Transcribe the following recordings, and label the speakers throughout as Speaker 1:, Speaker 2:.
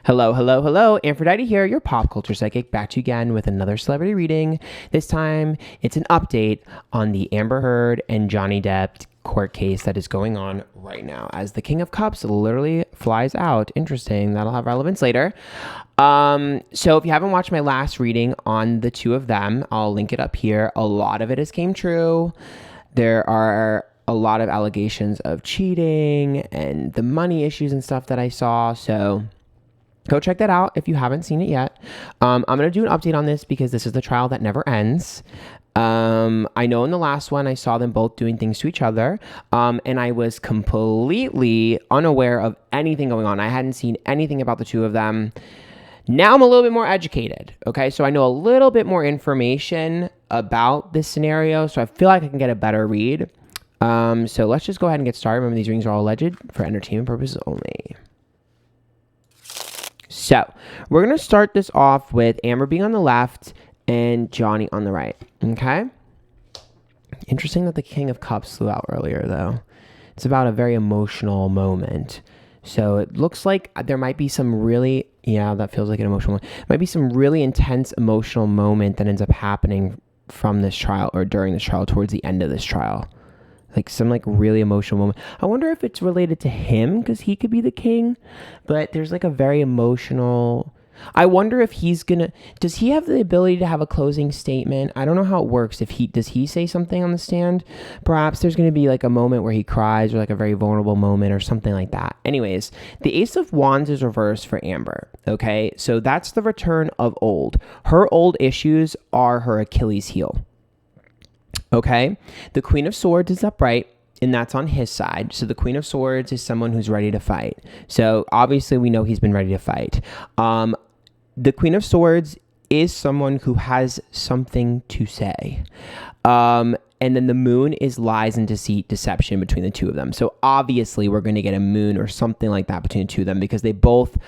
Speaker 1: Hello, hello, hello. Antphrodite here, your pop culture psychic, back to you again with another celebrity reading. This time, it's an update on the Amber Heard and Johnny Depp court case that is going on right now as the King of Cups literally flies out. Interesting. That'll have relevance later. So if you haven't watched my last reading on the two of them, I'll link it up here. A lot of it has came true. There are a lot of allegations of cheating and the money issues and stuff that I saw. So go check that out if you haven't seen it yet. I'm going to do an update on this because this is the trial that never ends. I know in the last one, I saw them both doing things to each other. And I was completely unaware of anything going on. I hadn't seen anything about the two of them. Now I'm a little bit more educated. Okay. So I know a little bit more information about this scenario. So I feel like I can get a better read. So let's just go ahead and get started. Remember, these readings are all alleged for entertainment purposes only. So we're going to start this off with Amber being on the left and Johnny on the right. Okay. Interesting that the King of Cups flew out earlier, though. It's about a very emotional moment. So it looks like there might be some really, that feels like an emotional moment. Might be some really intense emotional moment that ends up happening from this trial or during this trial towards the end of this trial. Like some really emotional moment. I wonder if it's related to him because he could be the king, but there's like a very emotional. I wonder if does he have the ability to have a closing statement? I don't know how it works. Does he say something on the stand? Perhaps there's going to be like a moment where he cries or like a very vulnerable moment or something like that. Anyways, the Ace of Wands is reversed for Amber. Okay. So that's the return of old. Her old issues are her Achilles heel. Okay, the Queen of Swords is upright, and that's on his side. So the Queen of Swords is someone who's ready to fight. So obviously we know he's been ready to fight. The Queen of Swords is someone who has something to say. And then the Moon is lies and deceit, deception between the two of them. So obviously we're going to get a Moon or something like that between the two of them because both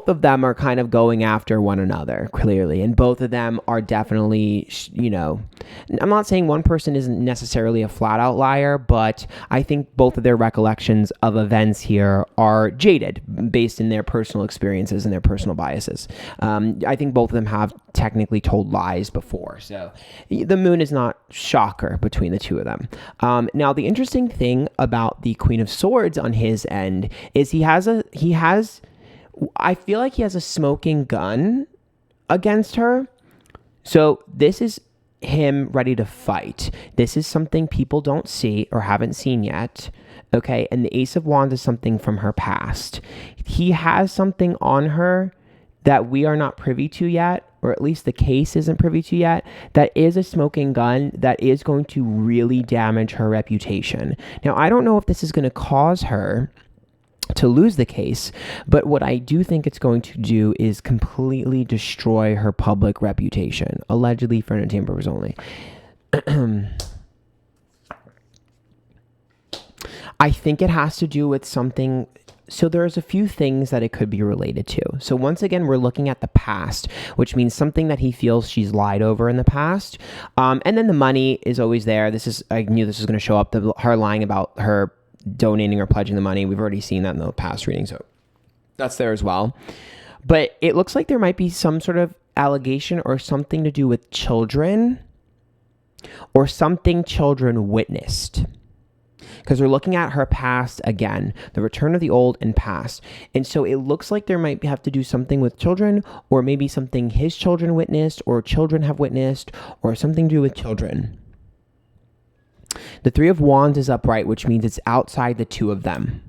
Speaker 1: of them are kind of going after one another, clearly. And both of them are definitely, I'm not saying one person isn't necessarily a flat out liar, but I think both of their recollections of events here are jaded based in their personal experiences and their personal biases. I think both of them have technically told lies before. So the Moon is not shocker between the two of them. Now, the interesting thing about the Queen of Swords on his end is I feel like he has a smoking gun against her. So this is him ready to fight. This is something people don't see or haven't seen yet. Okay. And the Ace of Wands is something from her past. He has something on her that we are not privy to yet, or at least the case isn't privy to yet, that is a smoking gun that is going to really damage her reputation. Now, I don't know if this is going to cause her to lose the case, but what I do think it's going to do is completely destroy her public reputation, allegedly for entertainment purposes only. I think it has to do with something. So there's a few things that it could be related to. So once again, we're looking at the past, which means something that he feels she's lied over in the past. And then the money is always there. I knew this was going to show up, her lying about her donating or pledging the money. We've already seen that in the past reading, so that's there as well. But it looks like there might be some sort of allegation or something to do with children or something children witnessed, because we're looking at her past again, the return of the old and past. And so it looks like there might have to do something with children, or maybe something his children witnessed or children have witnessed, or something to do with children. The Three of Wands is upright, which means it's outside the two of them.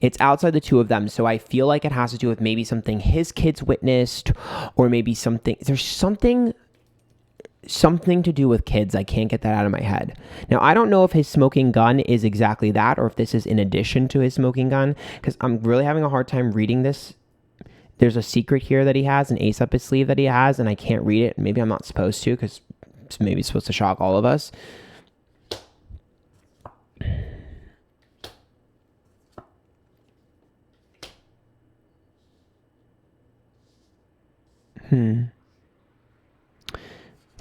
Speaker 1: It's outside the two of them. So I feel like it has to do with maybe something his kids witnessed, or maybe there's something to do with kids. I can't get that out of my head. Now, I don't know if his smoking gun is exactly that, or if this is in addition to his smoking gun, because I'm really having a hard time reading this. There's a secret here that he has, an ace up his sleeve that he has, and I can't read it. Maybe I'm not supposed to, because it's maybe supposed to shock all of us.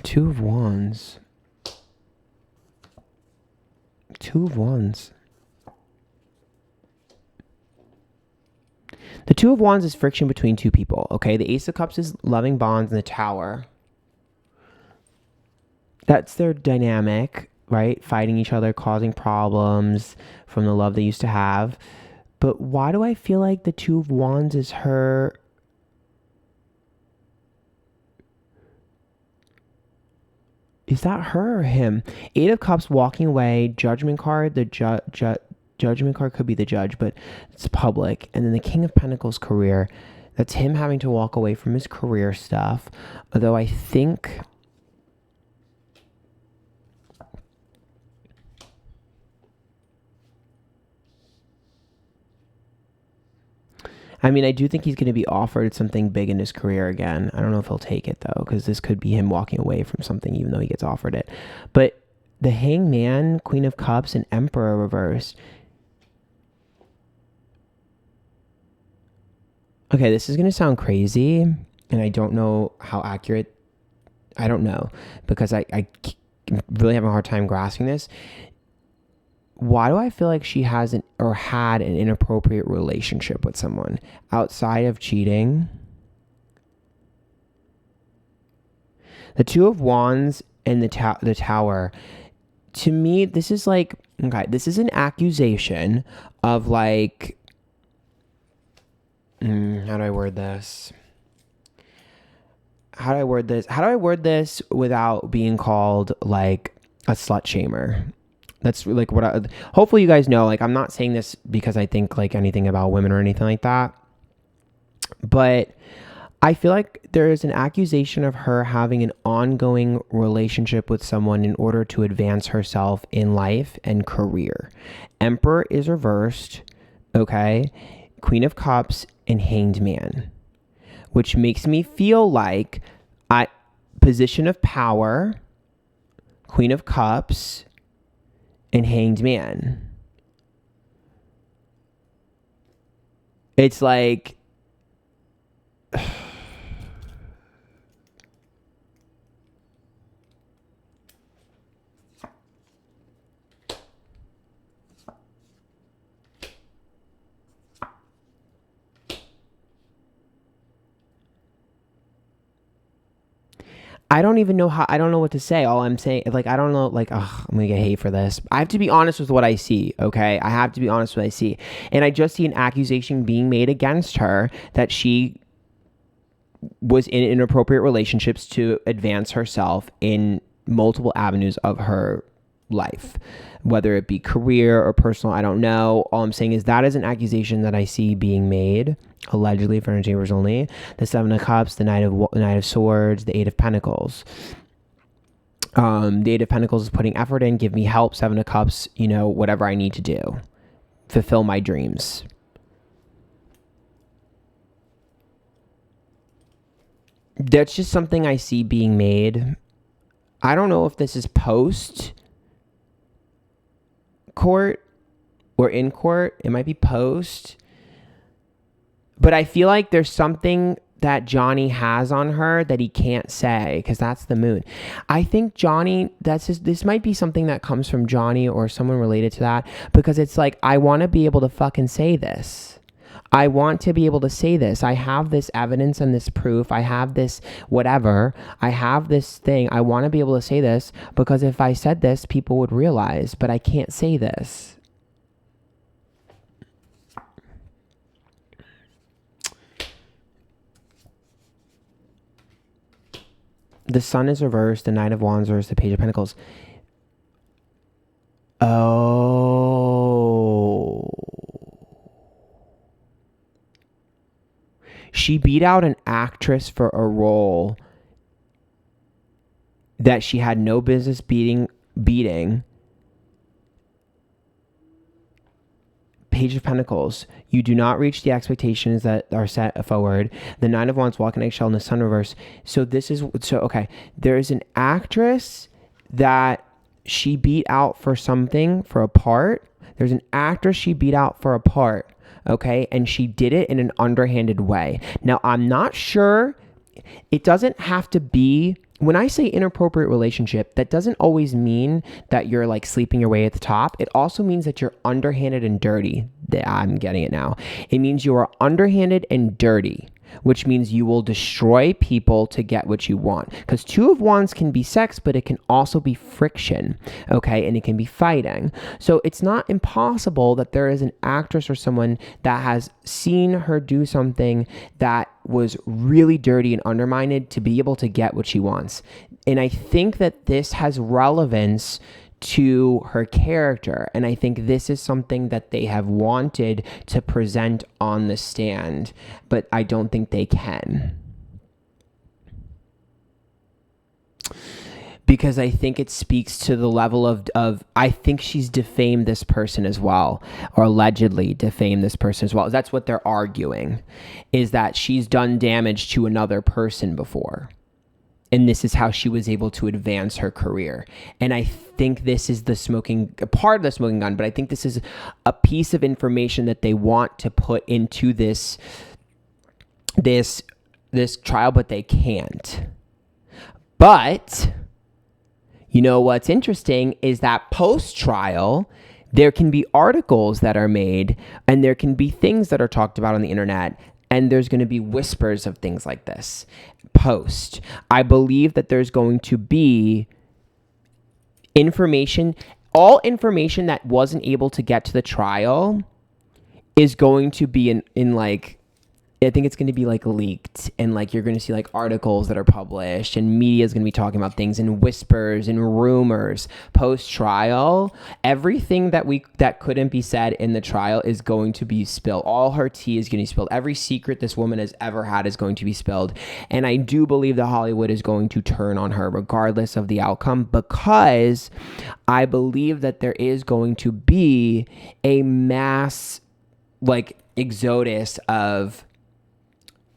Speaker 1: Two of Wands. The Two of Wands is friction between two people, okay? The Ace of Cups is loving bonds, and the Tower, that's their dynamic, right? Fighting each other, causing problems from the love they used to have. But why do I feel like the Two of Wands is her? Is that her or him? Eight of Cups walking away, Judgment card, the Judgment card could be the judge, but it's public. And then the King of Pentacles, career. That's him having to walk away from his career stuff. Although I think... I mean, I do think he's going to be offered something big in his career again. I don't know if he'll take it, though, because this could be him walking away from something even though he gets offered it. But the Hangman, Queen of Cups, and Emperor reversed. Okay, this is going to sound crazy, and I don't know how accurate. I don't know, because I really have a hard time grasping this. Why do I feel like she hasn't or had an inappropriate relationship with someone outside of cheating? The Two of Wands and the Tower. To me, this is like, okay, this is an accusation of like, how do I word this? How do I word this without being called like a slut shamer? That's like what hopefully you guys know, like, I'm not saying this because I think like anything about women or anything like that, but I feel like there is an accusation of her having an ongoing relationship with someone in order to advance herself in life and career. Emperor is reversed, okay? Queen of Cups and Hanged Man, which makes me feel like position of power, Queen of Cups, and Hanged Man. It's like... I don't even know I don't know what to say. All I'm saying, like, I don't know, like, I'm going to get hate for this. I have to be honest with what I see, okay? I have to be honest with what I see. And I just see an accusation being made against her that she was in inappropriate relationships to advance herself in multiple avenues of her life, whether it be career or personal, I don't know. All I'm saying is that is an accusation that I see being made, allegedly, for entertainers only. The Seven of Cups, the Knight of Swords, the Eight of Pentacles. The Eight of Pentacles is putting effort in, give me help. Seven of Cups, whatever I need to do, fulfill my dreams. That's just something I see being made. I don't know if this is post court or in court. It might be post. But I feel like there's something that Johnny has on her that he can't say, because that's the moon. I think Johnny, this might be something that comes from Johnny or someone related to that, because it's like, I want to be able to fucking say this. I want to be able to say this. I have this evidence and this proof. I have this whatever. I have this thing. I want to be able to say this, because if I said this, people would realize, but I can't say this. The Sun is reversed. The Knight of Wands reversed. The Page of Pentacles. Oh. She beat out an actress for a role that she had no business beating. Page of Pentacles. You do not reach the expectations that are set forward. The Nine of Wands, walking eggshell, and the Sun reverse. Okay. There is an actress that she beat out for something, for a part. There's an actress she beat out for a part. Okay. And she did it in an underhanded way. Now, I'm not sure. It doesn't have to be, when I say inappropriate relationship, that doesn't always mean that you're like sleeping your way at the top. It also means that you're underhanded and dirty. I'm getting it now. It means you are underhanded and dirty, which means you will destroy people to get what you want. Because Two of Wands can be sex, but it can also be friction, okay? And it can be fighting. So it's not impossible that there is an actress or someone that has seen her do something that was really dirty and undermined to be able to get what she wants. And I think that this has relevance to her character, and I think this is something that they have wanted to present on the stand, but I don't think they can, because I think it speaks to the level of I think she's defamed this person as well, or allegedly defamed this person as well. That's what they're arguing, is that she's done damage to another person before. And this is how she was able to advance her career. And I think this is a part of the smoking gun, but I think this is a piece of information that they want to put into this trial, but they can't. But, you know what's interesting is that post-trial, there can be articles that are made, and there can be things that are talked about on the internet, and there's going to be whispers of things like this post. I believe that there's going to be information, all information that wasn't able to get to the trial is going to be in like, I think it's going to be like leaked, and like you're going to see like articles that are published, and media is going to be talking about things and whispers and rumors post trial. Everything that couldn't be said in the trial is going to be spilled. All her tea is going to be spilled. Every secret this woman has ever had is going to be spilled. And I do believe that Hollywood is going to turn on her regardless of the outcome, because I believe that there is going to be a mass like exodus of,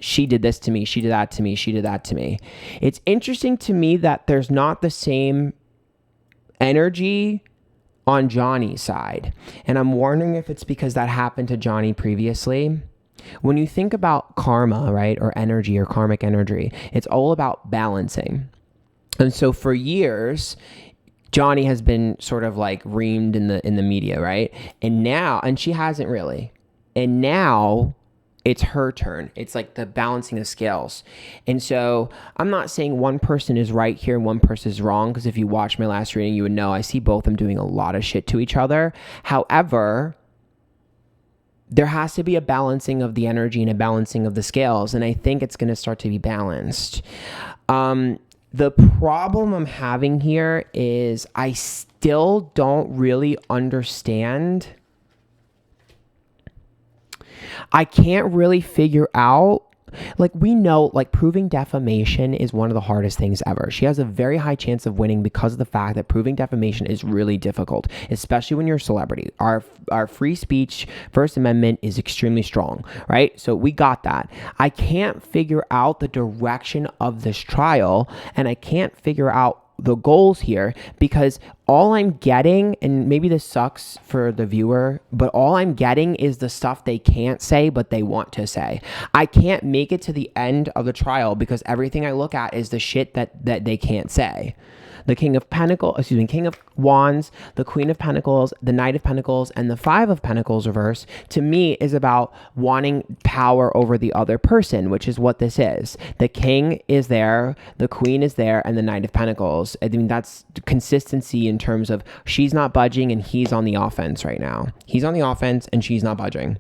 Speaker 1: she did this to me, she did that to me, she did that to me. It's interesting to me that there's not the same energy on Johnny's side. And I'm wondering if it's because that happened to Johnny previously. When you think about karma, right, or energy or karmic energy, it's all about balancing. And so for years, Johnny has been sort of like reamed in the media, right? And she hasn't really. And now it's her turn. It's like the balancing of scales. And so I'm not saying one person is right here and one person is wrong, because if you watch my last reading, you would know I see both of them doing a lot of shit to each other. However, there has to be a balancing of the energy and a balancing of the scales. And I think it's going to start to be balanced. The problem I'm having here is I still don't really understand. I can't really figure out, like, we know, like, proving defamation is one of the hardest things ever. She has a very high chance of winning because of the fact that proving defamation is really difficult, especially when you're a celebrity. Our free speech, First Amendment is extremely strong, right? So we got that. I can't figure out the direction of this trial, and I can't figure out the goals here, because all I'm getting, and maybe this sucks for the viewer, but all I'm getting is the stuff they can't say, but they want to say. I can't make it to the end of the trial because everything I look at is the shit that they can't say. The King of Wands, the Queen of Pentacles, the Knight of Pentacles, and the Five of Pentacles reverse, to me, is about wanting power over the other person, which is what this is. The King is there, the Queen is there, and the Knight of Pentacles. I mean, that's consistency in terms of she's not budging and he's on the offense right now. He's on the offense and she's not budging.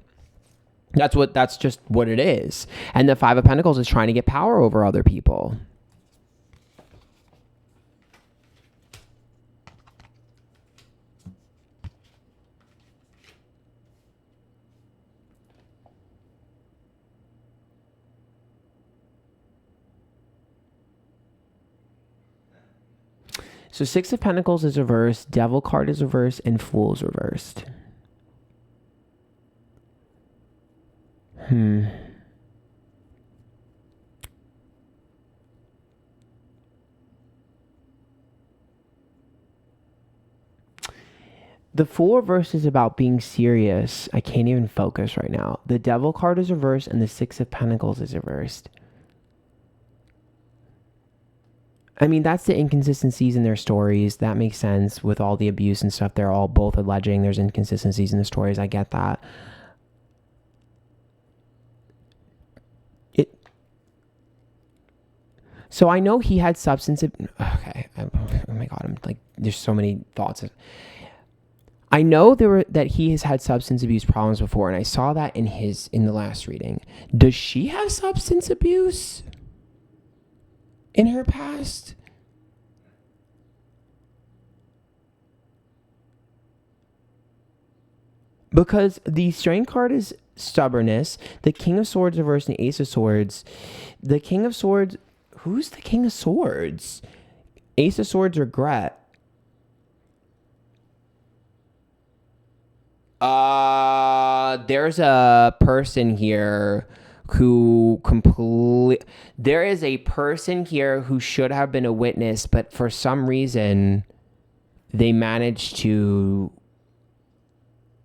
Speaker 1: That's just what it is. And the Five of Pentacles is trying to get power over other people. So Six of Pentacles is reversed, Devil card is reversed, and Fool is reversed. The Fool reverse is about being serious. I can't even focus right now. The Devil card is reversed, and the Six of Pentacles is reversed. I mean, that's the inconsistencies in their stories. That makes sense with all the abuse and stuff. They're all both alleging there's inconsistencies in the stories. I get that. So I know he had substance. Okay. Oh my God. I'm like, there's so many thoughts. I know that he has had substance abuse problems before, and I saw that in the last reading. Does she have substance abuse in her past? Because the Strength card is stubbornness. The King of Swords reversed and the Ace of Swords. The King of Swords. Who's the King of Swords? Ace of Swords, regret. There's a person here there is a person here who should have been a witness, but for some reason they managed to,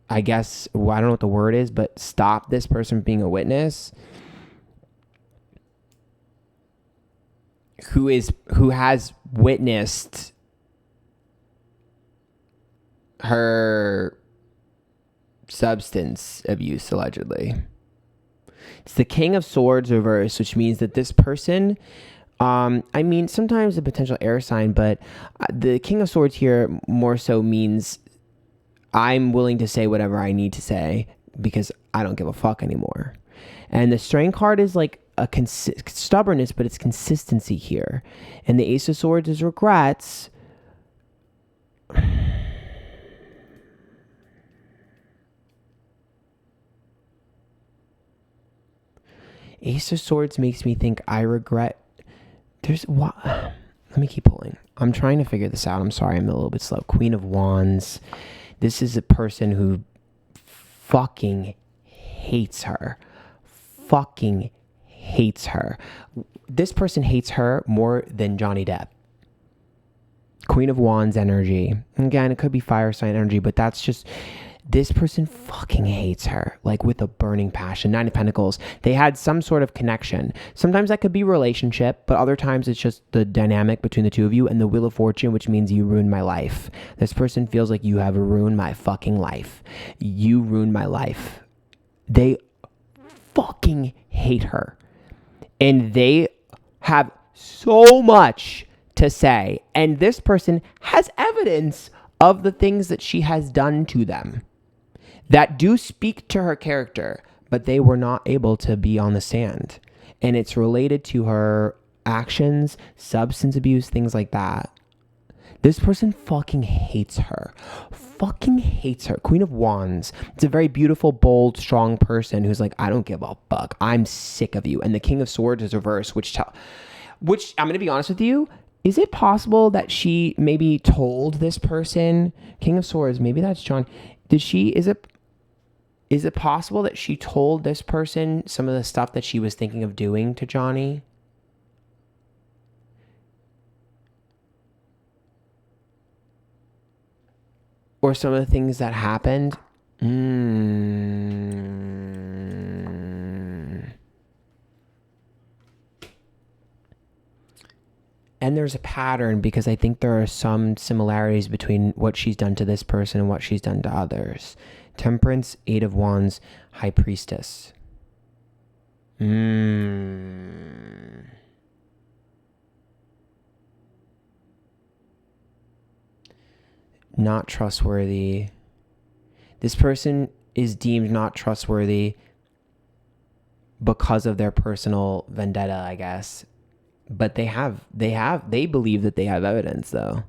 Speaker 1: I guess, well, I don't know what the word is, but stop this person from being a witness. Who has witnessed her substance abuse, allegedly. It's the King of Swords reversed, which means that this person, I mean, sometimes a potential air sign, but the King of Swords here more so means I'm willing to say whatever I need to say because I don't give a fuck anymore. And the Strength card is like a stubbornness, but it's consistency here. And the Ace of Swords is regrets. Ace of Swords makes me think I regret. Let me keep pulling. I'm trying to figure this out. I'm sorry, I'm a little bit slow. Queen of Wands. This is a person who fucking hates her. Fucking hates her. This person hates her more than Johnny Depp. Queen of Wands energy. Again, it could be fire sign energy, but that's just... This person fucking hates her, like with a burning passion. 9 of Pentacles. They had some sort of connection. Sometimes that could be relationship, but other times it's just the dynamic between the two of you. And the Wheel of Fortune, which means you ruined my life. This person feels like you have ruined my fucking life. You ruined my life. They fucking hate her. And they have so much to say. And this person has evidence of the things that she has done to them that do speak to her character, but they were not able to be on the stand. And it's related to her actions, substance abuse, things like that. This person fucking hates her. Fucking hates her. Queen of Wands. It's a very beautiful, bold, strong person who's like, I don't give a fuck. I'm sick of you. And the King of Swords is reversed, which I'm going to be honest with you. Is it possible that she maybe told this person, King of Swords, maybe that's John. Is it possible that she told this person some of the stuff that she was thinking of doing to Johnny? Or some of the things that happened? And there's a pattern because I think there are some similarities between what she's done to this person and what she's done to others. Temperance, 8 of Wands, High Priestess. Not trustworthy. This person is deemed not trustworthy because of their personal vendetta, I guess. But they believe that they have evidence, though.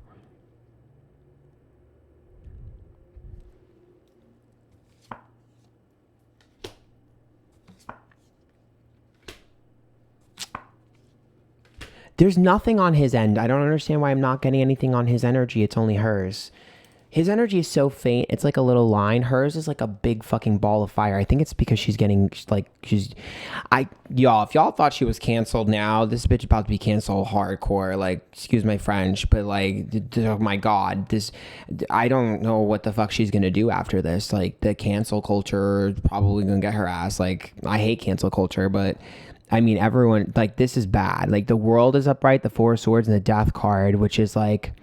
Speaker 1: There's nothing on his end. I don't understand why I'm not getting anything on his energy. It's only hers. His energy is so faint. It's like a little line. Hers is like a big fucking ball of fire. I think it's because y'all, if y'all thought she was canceled now, this bitch about to be canceled hardcore. Like, excuse my French, but like, oh my God, I don't know what the fuck she's gonna do after this. Like, the cancel culture is probably gonna get her ass. Like, I hate cancel culture, but I mean, everyone, like, this is bad. Like, the World is upright, the 4 of Swords, and the Death card, which is like,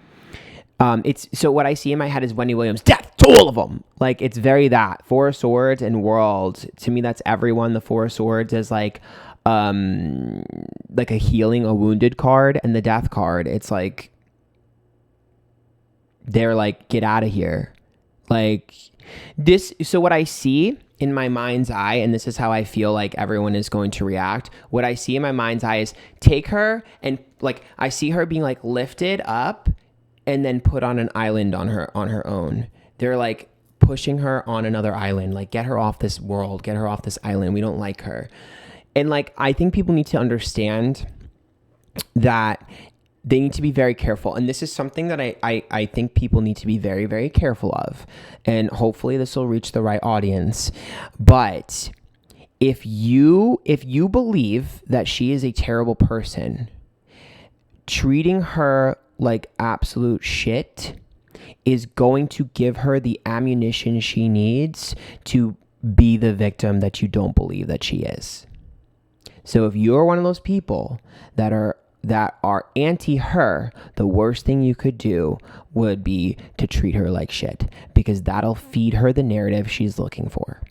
Speaker 1: so what I see in my head is Wendy Williams, death to all of them. Like, it's very that 4 of Swords and World. To me, that's everyone. The 4 of Swords is like, like a healing, a wounded card, and the death card. It's like, they're like, get out of here. Like this. So what I see in my mind's eye, and this is how I feel like everyone is going to react. What I see in my mind's eye is take her and like, I see her being like lifted up and then put on an island on her own. They're like pushing her on another island, like get her off this world, get her off this island. We don't like her. And like, I think people need to understand that they need to be very careful. And this is something that I think people need to be very, very careful of. And hopefully this will reach the right audience. But if you believe that she is a terrible person, treating her like absolute shit is going to give her the ammunition she needs to be the victim that you don't believe that she is. So if you're one of those people that are anti her, the worst thing you could do would be to treat her like shit, because that'll feed her the narrative she's looking for.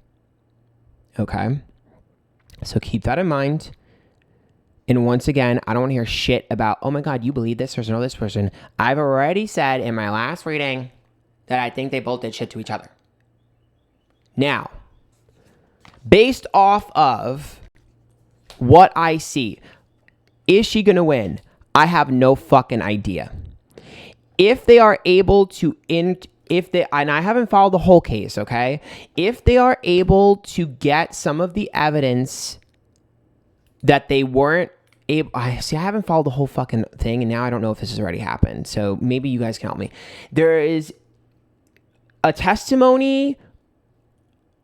Speaker 1: Okay? So keep that in mind. And once again, I don't want to hear shit about, oh my God, you believe this person or this person. I've already said in my last reading that I think they both did shit to each other. Now, based off of what I see, is she going to win? I have no fucking idea. If they are able to, and I haven't followed the whole case, okay? If they are able to get some of the evidence that they weren't able, I haven't followed the whole fucking thing, and now I don't know if this has already happened. So maybe you guys can help me. There is a testimony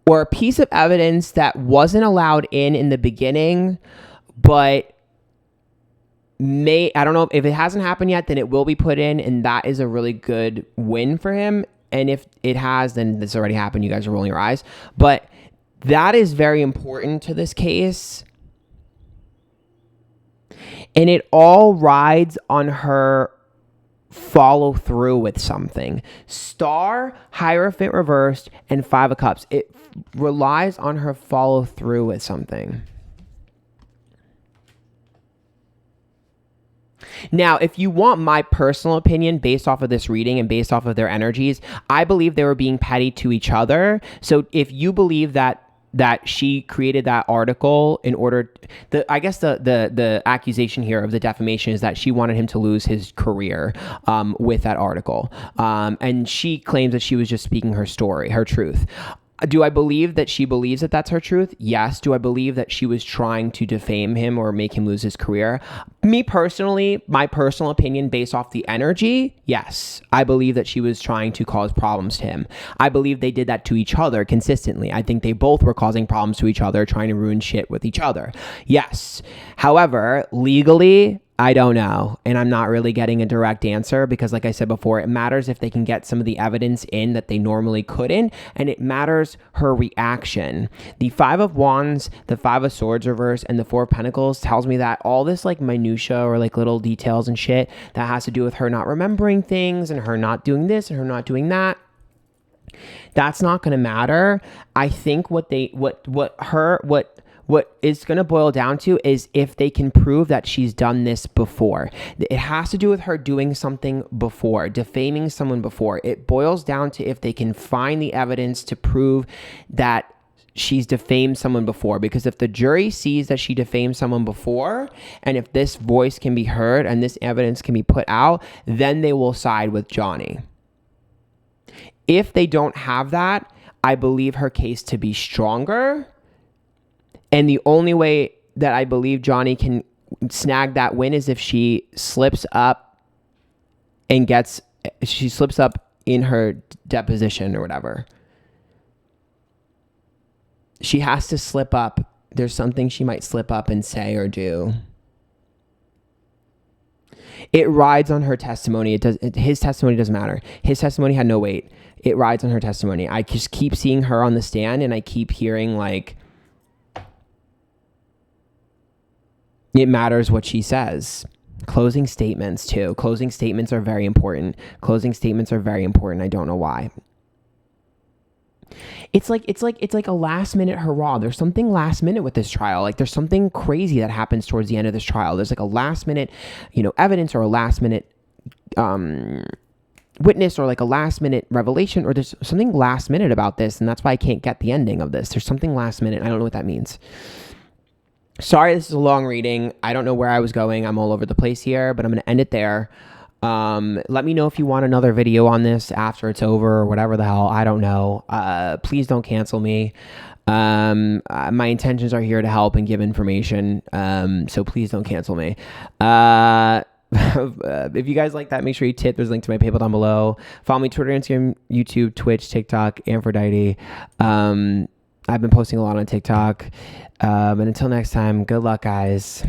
Speaker 1: or a piece of evidence that wasn't allowed in the beginning, but I don't know if it hasn't happened yet, then it will be put in, and that is a really good win for him. And if it has, then this already happened. You guys are rolling your eyes, but that is very important to this case. And it all rides on her follow through with something. Star, Hierophant reversed, and Five of Cups. It relies on her follow through with something. Now, if you want my personal opinion based off of this reading and based off of their energies, I believe they were being petty to each other. So if you believe that she created that article in order, I guess the accusation here of the defamation is that she wanted him to lose his career with that article. And she claims that she was just speaking her story, her truth. Do I believe that she believes that that's her truth? Yes. Do I believe that she was trying to defame him or make him lose his career? Me personally, my personal opinion based off the energy, yes. I believe that she was trying to cause problems to him. I believe they did that to each other consistently. I think they both were causing problems to each other, trying to ruin shit with each other. Yes. However, legally, I don't know. And I'm not really getting a direct answer because, like I said before, it matters if they can get some of the evidence in that they normally couldn't. And it matters her reaction. The Five of Wands, the Five of Swords reverse, and the Four of Pentacles tells me that all this like minutia or like little details and shit that has to do with her not remembering things and her not doing this and her not doing that, that's not going to matter. I think what is going to boil down to is if they can prove that she's done this before. It has to do with her doing something before, defaming someone before. It boils down to if they can find the evidence to prove that she's defamed someone before. Because if the jury sees that she defamed someone before, and if this voice can be heard and this evidence can be put out, then they will side with Johnny. If they don't have that, I believe her case to be stronger. And the only way that I believe Johnny can snag that win is if she slips up and she slips up in her deposition or whatever. She has to slip up. There's something she might slip up and say or do. It rides on her testimony. His testimony doesn't matter. His testimony had no weight. It rides on her testimony. I just keep seeing her on the stand and I keep hearing like, it matters what she says. Closing statements too. Closing statements are very important. I don't know why. It's like a last minute hurrah. There's something last minute with this trial. Like there's something crazy that happens towards the end of this trial. There's like a last minute, evidence, or a last minute witness, or like a last minute revelation, or there's something last minute about this, and that's why I can't get the ending of this. There's something last minute. I don't know what that means. Sorry, this is a long reading. I don't know where I was going. I'm all over the place here, but I'm going to end it there. Let me know if you want another video on this after it's over or whatever the hell. I don't know. Please don't cancel me. My intentions are here to help and give information. So please don't cancel me. If you guys like that, make sure you tip. There's a link to my PayPal down below. Follow me Twitter, Instagram, YouTube, Twitch, TikTok, Antphrodite. I've been posting a lot on TikTok. And until next time, good luck, guys.